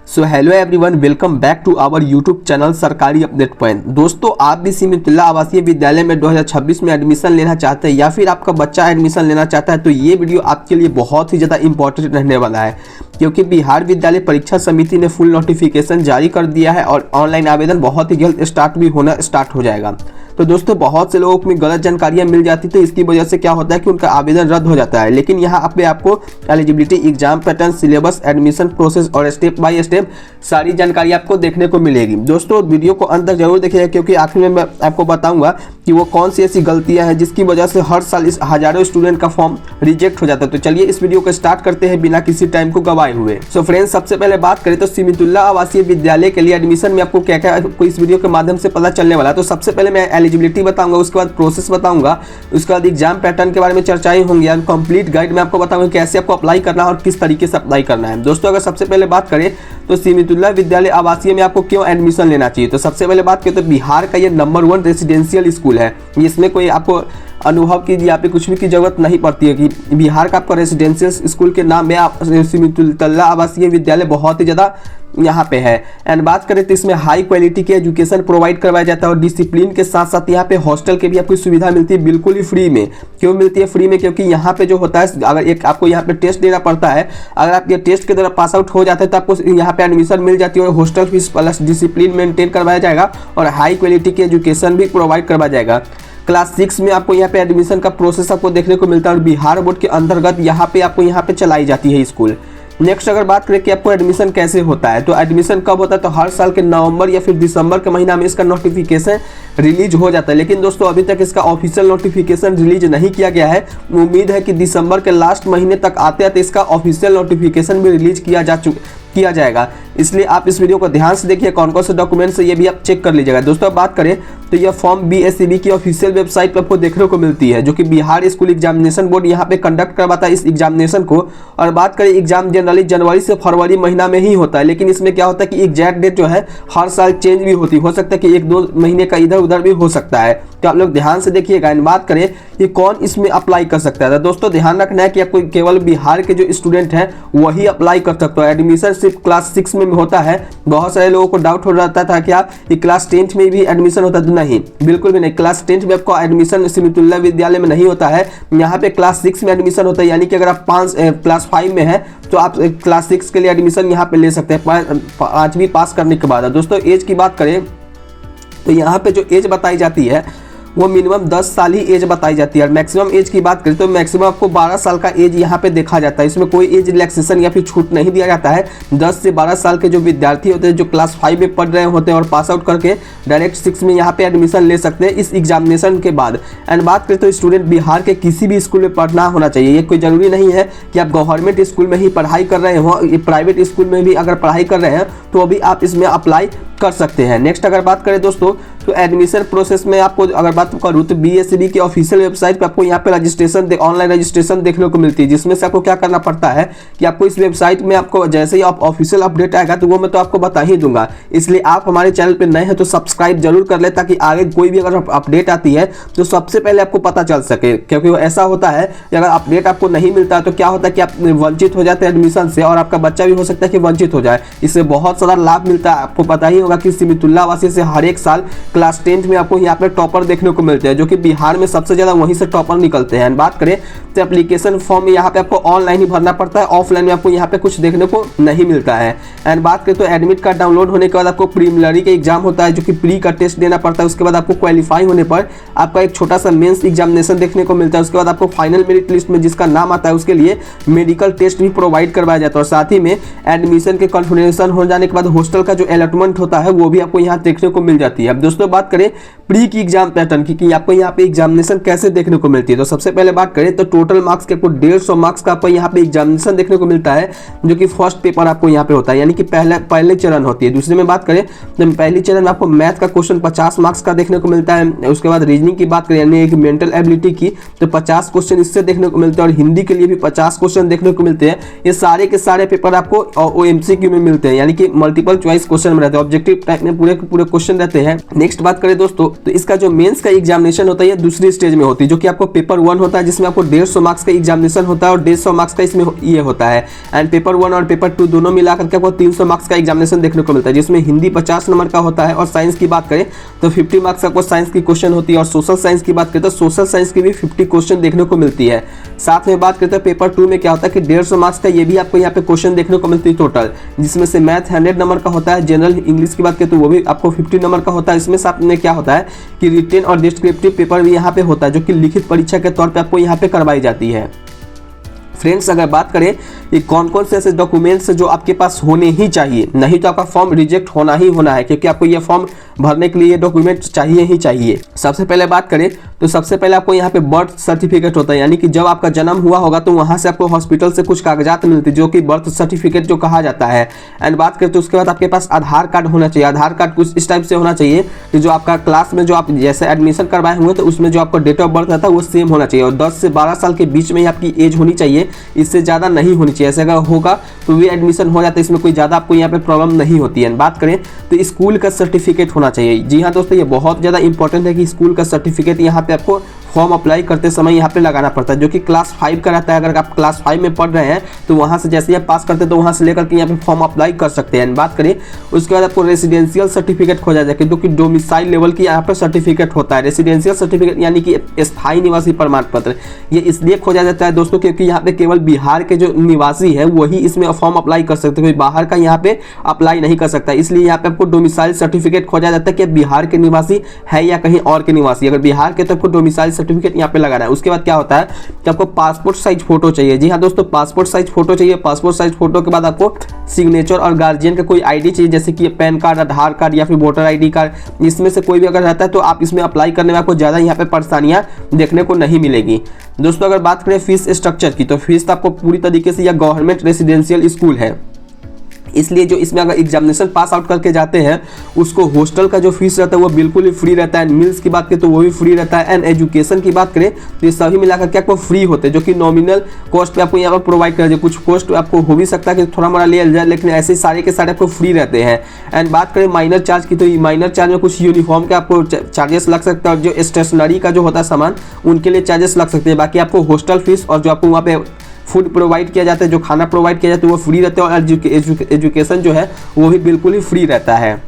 So hello everyone, welcome back to our YouTube channel सरकारी update point. दोस्तों, आप भी सीमितुल्लाह आवासीय विद्यालय में 2026 में एडमिशन लेना चाहते हैं या फिर आपका बच्चा एडमिशन लेना चाहता है तो ये वीडियो आपके लिए बहुत ही ज़्यादा इंपॉर्टेंट रहने वाला है, क्योंकि बिहार विद्यालय परीक्षा समिति ने फुल नोटिफिकेशन जारी कर दिया है और ऑनलाइन आवेदन बहुत ही जल्द स्टार्ट हो जाएगा। तो दोस्तों, बहुत से लोगों में गलत जानकारियां मिल जाती तो इसकी वजह से क्या होता है कि उनका आवेदन रद्द हो जाता है। लेकिन यहाँ पे आपको eligibility, exam pattern, syllabus, admission process और स्टेप बाय स्टेप सारी जानकारी आपको देखने को मिलेगी। दोस्तों, वीडियो को अंत तक जरूर देखिएगा, क्योंकि आखिर में मैं आपको बताऊंगा कि वो कौन सी ऐसी गलतियां हैं जिसकी वजह से हर साल इस हजारों स्टूडेंट का फॉर्म रिजेक्ट हो जाता है। तो चलिए इस वीडियो को स्टार्ट करते हैं बिना किसी टाइम को गवाए हुए। सो फ्रेंड्स, सबसे पहले बात करें तो सीमितुल्लाह आवासीय विद्यालय के लिए एडमिशन में आपको क्या क्या आपको इस वीडियो के माध्यम से पता चलने वाला है। तो सबसे पहले मैं एलिजिबिलिटी बताऊंगा, उसके बाद प्रोसेस बताऊंगा, उसके बाद एग्जाम पैटर्न के बारे में चर्चाएं होंगी और कंप्लीट गाइड में आपको बताऊंगा कैसे आपको अप्लाई करना है और किस तरीके से अप्लाई करना है। दोस्तों, अगर सबसे पहले बात करें तो सीमितुल्लाह विद्यालय आवासीय में आपको क्यों एडमिशन लेना चाहिए, तो सबसे पहले बात करें तो बिहार का ये नंबर 1 रेसिडेंशियल स्कूल है। इसमें कोई आपको अनुभव की यहाँ पे कुछ भी की जरूरत नहीं पड़ती है कि बिहार का आपका रेसिडेंशियल स्कूल के नाम में आप सीमितुल्लाह आवासीय विद्यालय बहुत ही ज़्यादा यहाँ पे है। एंड बात करें तो इसमें हाई क्वालिटी के एजुकेशन प्रोवाइड करवाया जाता है और डिसिप्लिन के साथ साथ यहाँ पे हॉस्टल के भी आपको सुविधा मिलती है बिल्कुल ही फ्री में। क्यों मिलती है फ्री में? क्योंकि यहाँ पे जो होता है, अगर एक आपको यहाँ पे टेस्ट देना पड़ता है, अगर आप ये टेस्ट के द्वारा पास आउट हो जाते हैं तो आपको यहाँ पे एडमिशन मिल जाती है और hostel fees plus discipline maintain करवाया जाएगा और हाई क्वालिटी की एजुकेशन भी प्रोवाइड करवाया जाएगा। क्लास 6 में आपको यहाँ पे एडमिशन का प्रोसेस आपको देखने को मिलता है और बिहार बोर्ड के अंतर्गत यहाँ पे चलाई जाती है स्कूल। नेक्स्ट अगर बात करें कि आपको एडमिशन कैसे होता है, तो एडमिशन कब होता है, तो हर साल के नवंबर या फिर दिसंबर के महीना में इसका नोटिफिकेशन रिलीज हो जाता है। लेकिन दोस्तों, अभी तक इसका ऑफिशियल नोटिफिकेशन रिलीज नहीं किया गया है। उम्मीद है कि दिसंबर के लास्ट महीने तक आते आते इसका ऑफिशियल नोटिफिकेशन भी रिलीज किया जाएगा। इसलिए आप इस वीडियो को ध्यान से देखिए, कौन कौन से डॉक्यूमेंट्स है ये भी आप चेक कर लीजिएगा। दोस्तों, अब बात करें तो यह फॉर्म BSEB की ऑफिशियल वेबसाइट पर आपको देखने को मिलती है, जो कि बिहार स्कूल एग्जामिनेशन बोर्ड यहाँ पे कंडक्ट करवाता है इस एग्जामिनेशन को। और बात करें एग्जाम जनरली जनवरी से फरवरी महीना में ही होता है, लेकिन इसमें क्या होता है कि एग्जैक्ट डेट जो है हर साल चेंज भी होती हो सकता है कि 1-2 महीने का इधर उधर भी हो सकता है। तो आप लोग ध्यान से देखिएगा। इन बात करें कि कौन इसमें अप्लाई कर सकता है, तो दोस्तों ध्यान रखना है कि आपको केवल बिहार के जो स्टूडेंट हैं वही अप्लाई कर सकते हो। एडमिशन सिर्फ क्लास 6 में होता है। बहुत सारे लोगों को डाउट हो जाता था क्या कि क्लास 10th में भी एडमिशन होता है, तो नहीं, बिल्कुल भी नहीं। क्लास 10th में आपको एडमिशन सीमितुल्लाह विद्यालय में नहीं होता है। यहाँ पे क्लास 6 में एडमिशन होता है, यानी कि अगर आप क्लास 5 में है तो आप क्लास 6 के लिए एडमिशन यहाँ पे ले सकते हैं 5वीं पास करने के बाद। दोस्तों, एज की बात करें तो यहाँ पे जो एज बताई जाती है वो मिनिमम 10 साल ही एज बताई जाती है। और मैक्सिमम एज की बात करें तो मैक्सिमम आपको 12 साल का एज यहाँ पे देखा जाता है। इसमें कोई एज रिलैक्सेशन या फिर छूट नहीं दिया जाता है। 10 से 12 साल के जो विद्यार्थी होते हैं, जो क्लास 5 में पढ़ रहे होते हैं और पास आउट करके डायरेक्ट 6 में यहाँ पे एडमिशन ले सकते हैं इस एग्जामिनेशन के बाद। एंड बात करें तो स्टूडेंट बिहार के किसी भी स्कूल में पढ़ना होना चाहिए। ये कोई जरूरी नहीं है कि आप गवर्नमेंट स्कूल में ही पढ़ाई कर रहे हो, प्राइवेट स्कूल में भी अगर पढ़ाई कर रहे हैं तो भी आप इसमें अप्लाई कर सकते हैं। नेक्स्ट अगर बात करें दोस्तों तो एडमिशन प्रोसेस में आपको अगर बात करूँ तो BSEB की ऑफिशियल वेबसाइट पे आपको यहाँ पे ऑनलाइन रजिस्ट्रेशन देखने को मिलती है, जिसमें से आपको क्या करना पड़ता है कि आपको इस वेबसाइट में आपको जैसे ही आप ऑफिशियल अपडेट आएगा तो वो मैं तो आपको बता ही दूंगा। इसलिए आप हमारे चैनल पे नए हैं तो सब्सक्राइब जरूर कर ले, ताकि आगे कोई भी अगर अपडेट आती है तो सबसे पहले आपको पता चल सके। क्योंकि ऐसा होता है कि अगर अपडेट आपको नहीं मिलता है तो क्या होता है कि आप वंचित हो जाते हैं एडमिशन से, और आपका बच्चा भी हो सकता है कि वंचित हो जाए। इससे बहुत सारा लाभ मिलता है। आपको पता ही होगा कि सीमितुल्लाह आवासीय से हर एक साल क्लास 10th में आपको यहाँ पे टॉपर देखने को मिलते हैं, जो कि बिहार में सबसे ज्यादा वहीं से टॉपर निकलते हैं। बात करें तो एप्लीकेशन फॉर्म में यहाँ पे आपको ऑनलाइन ही भरना पड़ता है, ऑफलाइन में आपको यहाँ पे कुछ देखने को नहीं मिलता है। एंड बात करें तो एडमिट कार्ड डाउनलोड होने के बाद आपको प्रीलिमिनरी का एग्जाम होता है, जो कि प्री का टेस्ट देना पड़ता है। उसके बाद आपको क्वालिफाई होने पर आपका एक छोटा सा मेंस एग्जामिनेशन देखने को मिलता है। उसके बाद आपको फाइनल मेरिट लिस्ट में जिसका नाम आता है उसके लिए मेडिकल टेस्ट भी प्रोवाइड करवाया जाता है। और साथ ही में एडमिशन के कन्फर्मेशन हो जाने के बाद हॉस्टल का जो अलॉटमेंट होता है वो भी आपको यहाँ देखने को मिल जाती है। अब दोस्तों, बात करें प्री की एग्जाम पैटर्न की कि आपको यहाँ पे एग्जामिनेशन कैसे देखने को मिलती है, तो सबसे पहले बात करें तो टोटल मार्क्स के आपको 150 मार्क्स का आपको यहाँ पे एग्जामिनेशन देखने को मिलता है, जो कि फर्स्ट पेपर आपको यहाँ पे होता है, यानी कि पहले चरण होती है। दूसरे में बात करें तो पहली चरण में आपको मैथ का क्वेश्चन 50 मार्क्स का देखने को मिलता है। उसके बाद रीजनिंग की बात करें यानी एक मेंटल एबिलिटी की तो 50 क्वेश्चन इससे देखने को मिलते हैं, और हिंदी के लिए भी 50 क्वेश्चन देखने को मिलते हैं। ये सारे के सारे पेपर आपको OMCQ में मिलते हैं, यानी कि मल्टीपल चॉइस क्वेश्चन में रहते हैं। सब्जेक्टिव टाइप में पूरे के पूरे क्वेश्चन रहते हैं। नेक्स्ट बात करें दोस्तों, तो इसका जो मेंस का एग्जामिनेशन होता है ये दूसरी स्टेज में होती है, जो कि आपको पेपर 1 होता है जिसमें आपको 150 मार्क्स का एग्जामिनेशन होता है और 150 मार्क्स का इसमें ये होता है। एंड पेपर 1 और पेपर 2 दोनों मिलाकर के आपको 300 मार्क्स का एग्जामिनेशन देखने को मिलता है, जिसमें हिंदी 50 नंबर का होता है और साइंस की बात करें तो 50 मार्क्स का आपको साइंस की क्वेश्चन होती है, और सोशल साइंस की बात करें तो सोशल साइंस की भी 50 क्वेश्चन देखने को मिलती है। साथ में बात करते हैं पेपर 2 में क्या होता है कि 150 मार्क्स का ये भी आपको यहाँ पे क्वेश्चन देखने को मिलती है टोटल, जिसमें से मैथ 100 नंबर का होता है, जनरल इंग्लिश की बात करें तो वो भी आपको 50 नंबर का होता है। इसमें साथ में क्या होता है कि रिटन और डिस्क्रिप्टिव पेपर भी यहाँ पे होता है, जो कि लिखित परीक्षा के तौर पे आपको यहाँ पे करवाई जाती है। फ्रेंड्स, अगर बात करें कि कौन कौन से ऐसे डॉक्यूमेंट्स जो आपके पास होने ही चाहिए, नहीं तो आपका फॉर्म रिजेक्ट होना ही होना है, क्योंकि आपको ये फॉर्म भरने के लिए ये डॉक्यूमेंट्स चाहिए ही चाहिए। सबसे पहले बात करें तो सबसे पहले आपको यहाँ पे बर्थ सर्टिफिकेट होता है, यानी कि जब आपका जन्म हुआ होगा तो वहाँ से आपको हॉस्पिटल से कुछ कागजात मिलते हैं, जो कि बर्थ सर्टिफिकेट जो कहा जाता है। एंड बात करें तो उसके बाद आपके पास आधार कार्ड होना चाहिए। आधार कार्ड कुछ इस टाइप से होना चाहिए कि जो आपका क्लास में जो आप जैसे एडमिशन करवाए होंगे तो उसमें जो आपका डेट ऑफ बर्थ रहता है वो सेम होना चाहिए, और 10 से 12 साल के बीच में ही आपकी एज होनी चाहिए, इससे ज़्यादा नहीं होनी चाहिए। ऐसे अगर होगा तो भी एडमिशन हो जाता है, इसमें कोई ज़्यादा आपको यहाँ पे प्रॉब्लम नहीं होती है। बात करें तो स्कूल का सर्टिफिकेट होना चाहिए। जी हाँ दोस्तों, ये बहुत ज़्यादा इंपॉर्टेंट है कि स्कूल का सर्टिफिकेट यहाँ पे आपको फॉर्म अप्लाई करते समय यहाँ पे लगाना पड़ता है, जो कि क्लास 5 का रहता है। अगर आप क्लास 5 में पढ़ रहे हैं तो वहाँ से जैसे ही आप पास करते हैं तो वहाँ से लेकर के यहाँ पे फॉर्म अप्लाई कर सकते हैं। बात करें उसके बाद आपको रेसिडेंशियल सर्टिफिकेट खोजा जाएगा, जो कि डोमिसाइल लेवल की यहाँ पे सर्टिफिकेट होता है। रेसिडेंशियल सर्टिफिकेट यानी कि स्थायी निवासी प्रमाण पत्र, ये इसलिए खोजा जाता है दोस्तों क्योंकि यहाँ पे केवल बिहार के जो निवासी है वही इसमें फॉर्म अप्लाई कर सकते हैं, कोई बाहर का यहाँ पे अप्लाई नहीं कर सकता। इसलिए यहाँ पे आपको डोमिसाइल सर्टिफिकेट खोजा जाता है कि बिहार के निवासी है या कहीं और के निवासी। अगर बिहार के तो आपको डोमिसाइल सर्टिफिकेट यहाँ पे लगाना है। उसके बाद क्या होता है कि आपको पासपोर्ट साइज फोटो चाहिए। जी हाँ दोस्तों, पासपोर्ट साइज फोटो चाहिए। पासपोर्ट साइज फोटो के बाद आपको सिग्नेचर और गार्जियन का कोई आईडी चाहिए, जैसे कि पैन कार्ड, आधार कार्ड या फिर वोटर आईडी कार्ड। इसमें से कोई भी अगर रहता है तो आप इसमें अप्लाई करने में आपको ज़्यादा यहाँ पे परेशानियां देखने को नहीं मिलेगी। दोस्तों, अगर बात करें फीस स्ट्रक्चर की, तो फीस तो आपको पूरी तरीके से यह गवर्नमेंट रेसिडेंशियल स्कूल है, इसलिए जो इसमें अगर एग्जामिनेशन पास आउट करके जाते हैं उसको हॉस्टल का जो फीस रहता है वो बिल्कुल ही फ्री रहता है। मिल्स की बात करें तो वो भी फ्री रहता है। एंड एजुकेशन की बात करें तो ये सभी मिलाकर के आपको फ्री होते हैं, जो कि नॉमिनल कॉस्ट पे आपको यहाँ पर प्रोवाइड कर। कुछ कॉस्ट आपको हो भी सकता है कि थोड़ा मोड़ा ले जाए, लेकिन ऐसे सारे के सारे आपको फ्री रहते हैं। एंड बात करें माइनर चार्ज की, तो माइनर चार्ज में कुछ यूनिफॉर्म के आपको चार्जेस लग सकता है, और जो स्टेशनरी का जो होता है सामान उनके लिए चार्जेस लग सकते हैं। बाकी आपको हॉस्टल फीस और जो आपको वहाँ पे फूड प्रोवाइड किया जाता है, जो खाना प्रोवाइड किया जाता है वो फ्री रहता है, और एजुकेशन जो है वो भी बिल्कुल ही फ्री रहता है।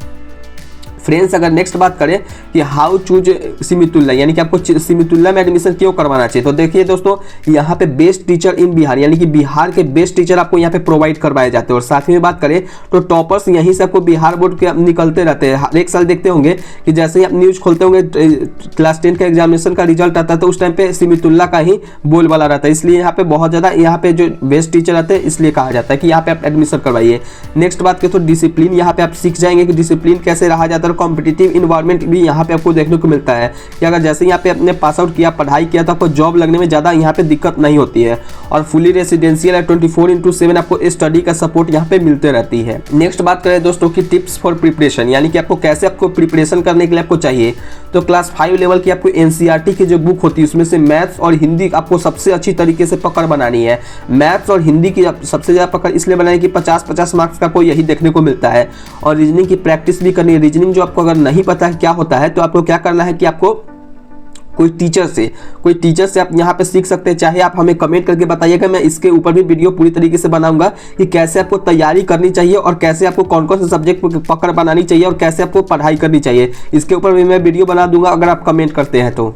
फ्रेंड्स, अगर नेक्स्ट बात करें कि हाउ चूज सिमितुल्ला, यानी कि आपको सिमितुल्ला में एडमिशन क्यों करवाना चाहिए, तो देखिए दोस्तों, यहाँ पे बेस्ट टीचर इन बिहार, यानी कि बिहार के बेस्ट टीचर आपको यहाँ पे प्रोवाइड करवाए जाते हैं। और साथ में बात करें तो टॉपर्स यहीं से आपको बिहार बोर्ड के निकलते रहते हैं। हर एक साल देखते होंगे कि जैसे ही आप न्यूज खोलते होंगे क्लास 10 का एग्जामिनेशन का रिजल्ट आता है तो उस टाइम पे सिमितुल्ला का ही बोलबाला रहता है। इसलिए यहाँ पे बहुत ज़्यादा यहाँ पे जो बेस्ट टीचर रहते हैं इसलिए कहा जाता है कि यहाँ पे आप एडमिशन करवाइए। नेक्स्ट बात करें तो डिसिप्लिन, यहाँ पे आप सीख जाएंगे कि डिसिप्लिन कैसे रहा जाता है। कॉम्पिटिटिव इन्वायरमेंट भी यहाँ पे आपको देखने को मिलता है कि अगर जैसे यहाँ पे आपने पास आउट किया, पढ़ाई किया, तो आपको जॉब लगने में ज़्यादा यहाँ पे दिक्कत नहीं होती है। और फुली रेसिडेंशियल है, 24/7 आपको स्टडी का सपोर्ट यहाँ पे मिलते रहती है। नेक्स्ट बात करें दोस्तों की टिप्स फॉर प्रिपरेशन, यानी कि आपको कैसे आपको प्रिपरेशन करने के लिए आपको चाहिए। तो क्लास 5 लेवल की आपको एनसीईआरटी की जो बुक होती है उसमें से मैथ्स और हिंदी आपको सबसे अच्छी तरीके से पकड़ बनानी है। मैथ्स और हिंदी की सबसे ज़्यादा पकड़ इसलिए बनाई कि 50-50 मार्क्स का आपको यही देखने को मिलता है। और रीजनिंग की प्रैक्टिस भी करनी है। रीजनिंग जो आपको अगर नहीं पता है क्या होता है तो आपको क्या करना है कि आपको कोई टीचर से आप यहाँ पे सीख सकते हैं। चाहे आप हमें कमेंट करके बताइएगा, मैं इसके ऊपर भी वीडियो पूरी तरीके से बनाऊंगा कि कैसे आपको तैयारी करनी चाहिए और कैसे आपको कौन कौन से सब्जेक्ट पकड़ बनानी चाहिए और कैसे आपको पढ़ाई करनी चाहिए। इसके ऊपर भी मैं वीडियो बना दूंगा अगर आप कमेंट करते हैं तो।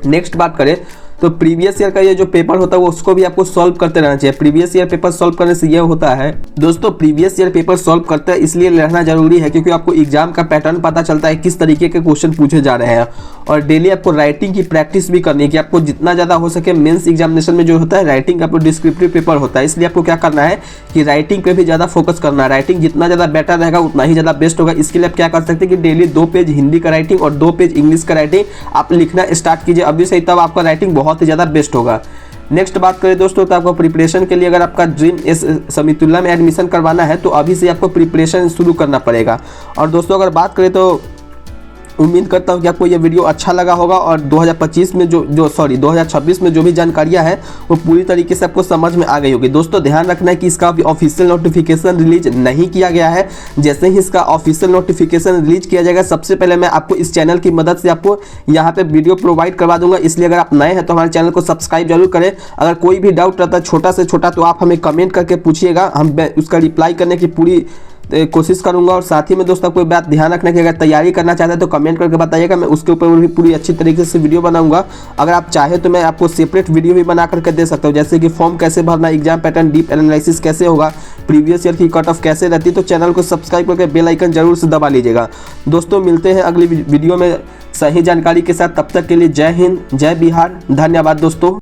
नेक्स्ट बात करें तो प्रीवियस ईयर का ये जो पेपर होता है वो उसको भी आपको सॉल्व करते रहना चाहिए। प्रीवियस ईयर पेपर सॉल्व करने से ये होता है दोस्तों, प्रीवियस ईयर पेपर सॉल्व करते हैं इसलिए रहना जरूरी है क्योंकि आपको एग्जाम का पैटर्न पता चलता है किस तरीके के क्वेश्चन पूछे जा रहे हैं। और डेली आपको राइटिंग की प्रैक्टिस भी करनी है कि आपको जितना ज़्यादा हो सके मेंस एग्जामिनेशन में जो होता है राइटिंग का डिस्क्रिप्टिव पेपर होता है, इसलिए आपको क्या करना है कि राइटिंग पे भी ज़्यादा फोकस करना है। राइटिंग जितना ज़्यादा बेटर रहेगा उतना ही ज़्यादा बेस्ट होगा। इसके लिए आप क्या कर सकते हैं कि डेली 2 पेज हिंदी का राइटिंग और 2 पेज इंग्लिश का राइटिंग आप लिखना स्टार्ट कीजिए अभी से ही, तब आपका राइटिंग बहुत ही ज़्यादा बेस्ट होगा। नेक्स्ट बात करें दोस्तों तो आपको प्रिपरेशन के लिए अगर आपका ड्रीम इस समितुल्ला में एडमिशन करवाना है तो अभी से आपको प्रिपरेशन शुरू करना पड़ेगा। और दोस्तों अगर बात करें तो उम्मीद करता हूँ कि आपको ये वीडियो अच्छा लगा होगा और 2025 में 2026 में जो भी जानकारियाँ हैं वो पूरी तरीके से आपको समझ में आ गई होगी। दोस्तों ध्यान रखना है कि इसका अभी ऑफिशियल नोटिफिकेशन रिलीज नहीं किया गया है। जैसे ही इसका ऑफिशियल नोटिफिकेशन रिलीज किया जाएगा सबसे पहले मैं आपको इस चैनल की मदद से आपको यहाँ पे वीडियो प्रोवाइड करवा दूंगा। इसलिए अगर आप नए हैं तो हमारे चैनल को सब्सक्राइब जरूर करें। अगर कोई भी डाउट रहता है छोटा से छोटा तो आप हमें कमेंट करके पूछिएगा, हम उसका रिप्लाई करने की पूरी कोशिश करूंगा। और साथ ही में दोस्तों कोई बात ध्यान रखना कि अगर तैयारी करना चाहते हैं तो कमेंट करके बताइएगा, मैं उसके ऊपर भी पूरी अच्छी तरीके से वीडियो बनाऊंगा। अगर आप चाहे तो मैं आपको सेपरेट वीडियो भी बना करके दे सकता हूं, जैसे कि फॉर्म कैसे भरना, एग्जाम पैटर्न डीप एनालिसिस कैसे होगा, प्रीवियस ईयर की कट ऑफ कैसे रहती है। तो चैनल को सब्सक्राइब करके बेल आइकन जरूर से दबा लीजिएगा। दोस्तों मिलते हैं अगली वीडियो में सही जानकारी के साथ, तब तक के लिए जय हिंद, जय बिहार, धन्यवाद दोस्तों।